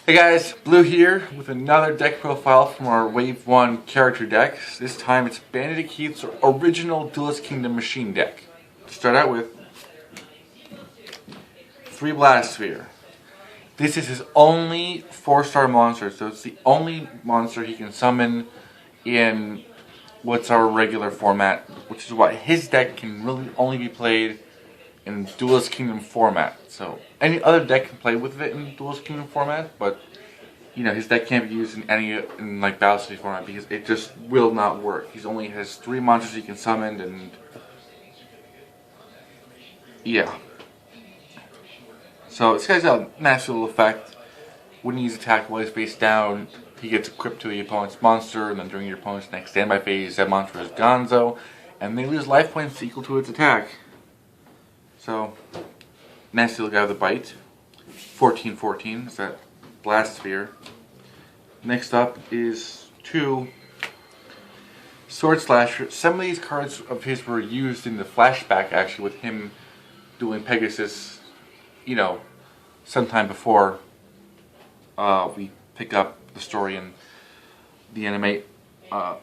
Hey guys, Blue here with another deck profile from our Wave 1 character decks. This time it's Bandit Keith's original Duelist Kingdom Machine deck. To start out with, 3 Blasphemer. This is his only 4-star monster, so it's the only monster he can summon in what's our regular format, which is why his deck can really only be played in Duelist Kingdom format. So any other deck can play with it in Duelist Kingdom format, but you know his deck can't be used in like Battle City format because it just will not work. He only has 3 monsters he can summon, and yeah. So this guy's got a nice little effect. When he's attacked while he's face down, he gets equipped to the opponent's monster, and then during your opponent's next standby phase, that monster is Gonzo, and they lose life points equal to its attack. So, nasty little guy with a bite. 14/14 is that Blasphemer. Next up is 2 Sword Slasher. Some of these cards of his were used in the flashback actually with him doing Pegasus, you know, sometime before we pick up the story and the anime. A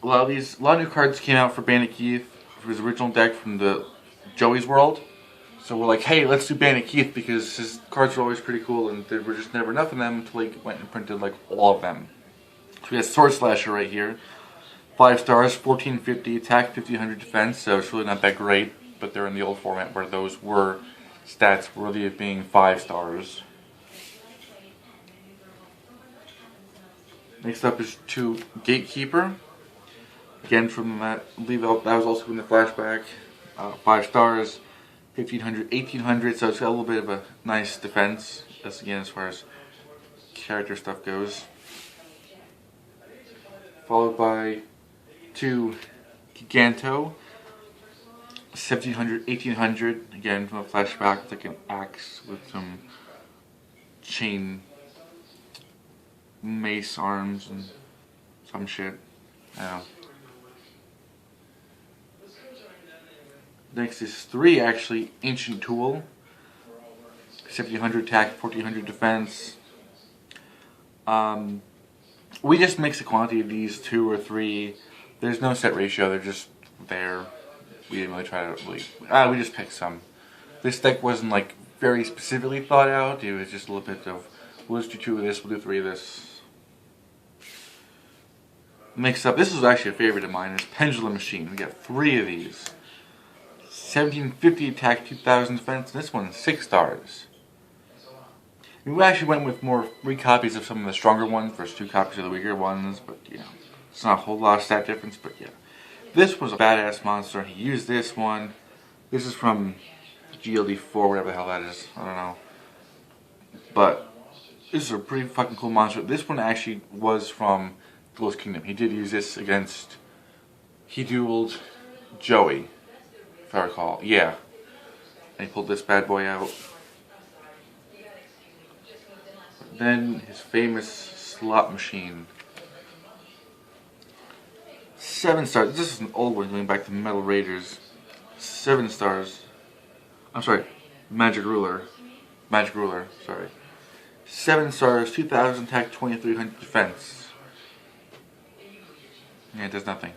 lot of new cards came out for Bandit Keith for his original deck from the Joey's World. So we're like, hey, let's do Bandit Keith because his cards are always pretty cool, and there were just never enough of them until he went and printed like all of them. So we got Sword Slasher right here. 5 stars, 1450 attack, 1500 defense, so it's really not that great, but they're in the old format where those were stats worthy of being 5 stars. Next up is 2 Gatekeeper. Again from that, I believe that was also in the flashback. 5 stars, 1500, 1800, so it's got a little bit of a nice defense. That's again as far as character stuff goes. Followed by 2 Giganto, 1700, 1800, again from a flashback, it's like an axe with some chain mace arms and some shit. I don't know. Next is 3 actually Ancient Tool, 1700 attack, 1400 defense. We just mix a quantity of these 2 or 3. There's no set ratio, they're just there. We didn't really try to we just picked some. This deck wasn't like very specifically thought out, it was just a little bit of, we'll just do 2 of this, we'll do 3 of this. Next up, this is actually a favorite of mine, is Pendulum Machine. We got 3 of these. 1750 attack, 2000 defense. This one's 6 stars. We actually went with more 3 copies of some of the stronger ones versus 2 copies of the weaker ones, but you know, it's not a whole lot of stat difference, but yeah. This was a badass monster. He used this one. This is from GLD4, whatever the hell that is. I don't know. But this is a pretty fucking cool monster. This one actually was from Duelist Kingdom. He did use this against, he dueled Joey, if I recall. Yeah. And he pulled this bad boy out. Then his famous slot machine. 7 stars. This is an old one going back to Metal Raiders. 7 stars. I'm sorry. Magic Ruler, sorry. 7 stars, 2000 attack, 2300 defense. Yeah, it does nothing.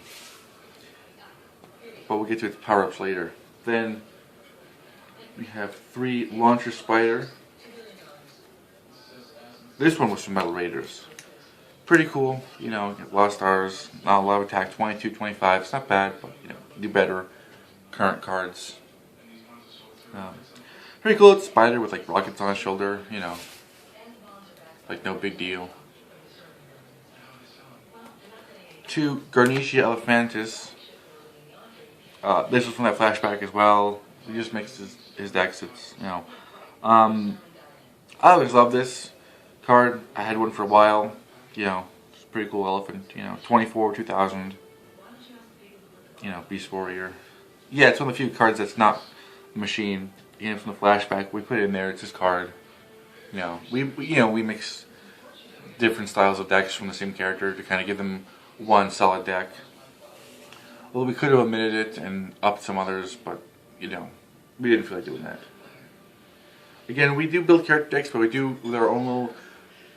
But we'll get to its power-ups later. Then we have 3 Launcher Spider. This one was from Metal Raiders. Pretty cool, you know, a lot of stars, not a lot of attack, 22, 25, it's not bad, but you know, do better. Current cards. Pretty cool, it's Spider with like rockets on his shoulder, you know, like no big deal. 2 Garnetia Elephantis. This was from that flashback as well. He just mixed his decks, it's, you know. I always loved this card. I had one for a while. You know, it's a pretty cool elephant, you know, 24, 2000, you know, Beast Warrior. Yeah, it's one of the few cards that's not a machine. Again, from the flashback, we put it in there, it's his card. You know, we mix different styles of decks from the same character to kind of give them one solid deck. Well, we could have omitted it and upped some others, but, you know, we didn't feel like doing that. Again, we do build character decks, but we do with our own little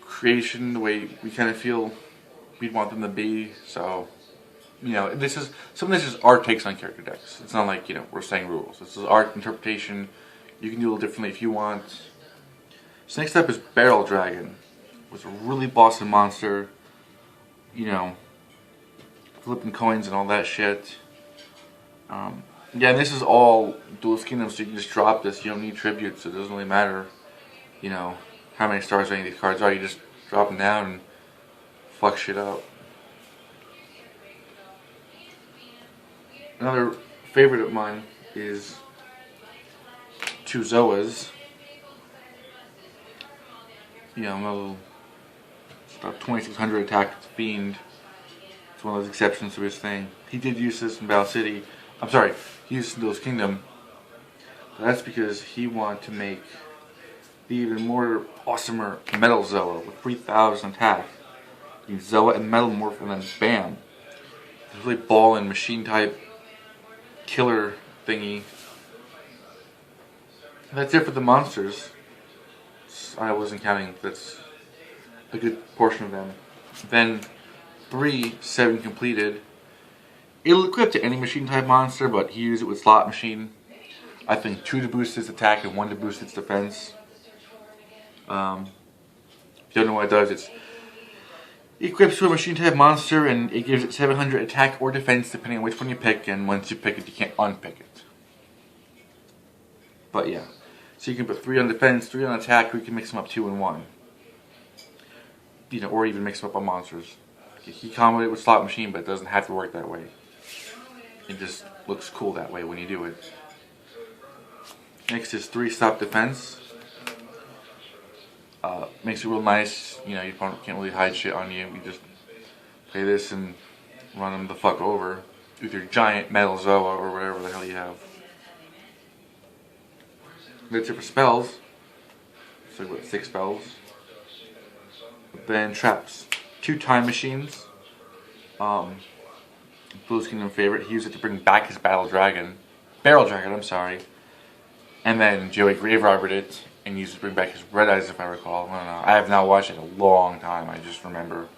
creation the way we kind of feel we'd want them to be. So, you know, some of this is our takes on character decks. It's not like, you know, we're saying rules. This is our interpretation. You can do a little differently if you want. So next up is Barrel Dragon. It was a really bossy monster. You know, flipping coins and all that shit. Yeah, and this is all Duelist Kingdom, so you can just drop this. You don't need tributes, so it doesn't really matter, you know, how many stars any of these cards are. You just drop them down and fuck shit up. Another favorite of mine is two Zoas. You know, it's about 2600 attack Fiend. It's one of those exceptions to his thing. He did use this in Battle City. I'm sorry, he used it in Duelist Kingdom. But that's because he wanted to make the even more awesomer Metal Zoa with 3000 attack. You Zoa and Metal Morph, and then bam. This really ballin' machine type killer thingy. And that's it for the monsters. I wasn't counting, that's a good portion of them. Then 7 completed. It'll equip to any machine type monster, but he used it with Slot Machine. I think 2 to boost its attack and 1 to boost its defense. If you don't know what it does, it equips to a machine type monster and it gives it 700 attack or defense depending on which one you pick, and once you pick it, you can't unpick it. But yeah, so you can put 3 on defense, 3 on attack, or you can mix them up 2 and 1. You know, or even mix them up on monsters. He comboed it with Slot Machine, but it doesn't have to work that way. It just looks cool that way when you do it. Next is 3 stop defense. Makes it real nice. You know, your opponent can't really hide shit on you. You just play this and run them the fuck over with your giant Metal Zoa or whatever the hell you have. That's it for spells. So what, 6 spells. Then traps. 2 time machines. Duelist Kingdom favorite. He used it to bring back his Barrel Dragon, I'm sorry. And then Joey Grave Robbered it and used it to bring back his Red Eyes, if I recall. I don't know. I have not watched it in a long time. I just remember.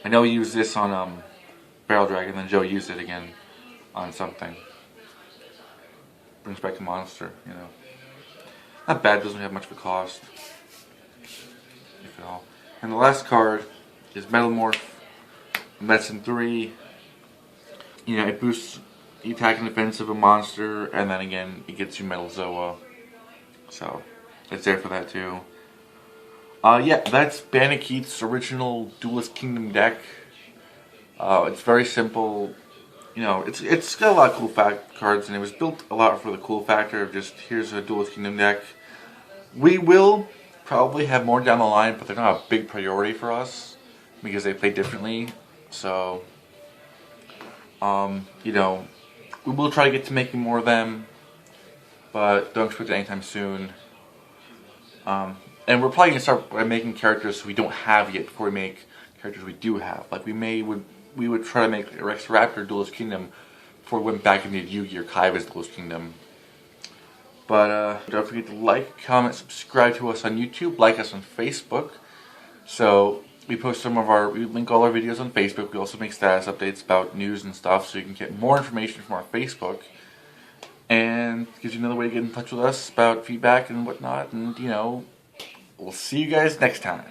I know he used this on Barrel Dragon, then Joey used it again on something. Brings back a monster, you know. Not bad. Doesn't have much of a cost, if at all. And the last card is Metal Morph. Medicine 3. You know, it boosts the attack and defense of a monster, and then again, it gets you Metal Zoa. So, it's there for that too. Yeah, that's Bandit Keith's original Duelist Kingdom deck. It's very simple. You know, it's got a lot of cool cards, and it was built a lot for the cool factor of just, here's a Duelist Kingdom deck. We will probably have more down the line, but they're not a big priority for us because they play differently. So, you know, we will try to get to making more of them, but don't expect it anytime soon. And we're probably going to start by making characters we don't have yet before we make characters we do have. Like we would try to make a Rex Raptor Duelist Kingdom before we went back and did Yu-Gi or Kaiba's Duelist Kingdom. But don't forget to like, comment, subscribe to us on YouTube, like us on Facebook. So we link all our videos on Facebook. We also make status updates about news and stuff, so you can get more information from our Facebook. And it gives you another way to get in touch with us about feedback and whatnot. And, you know, we'll see you guys next time.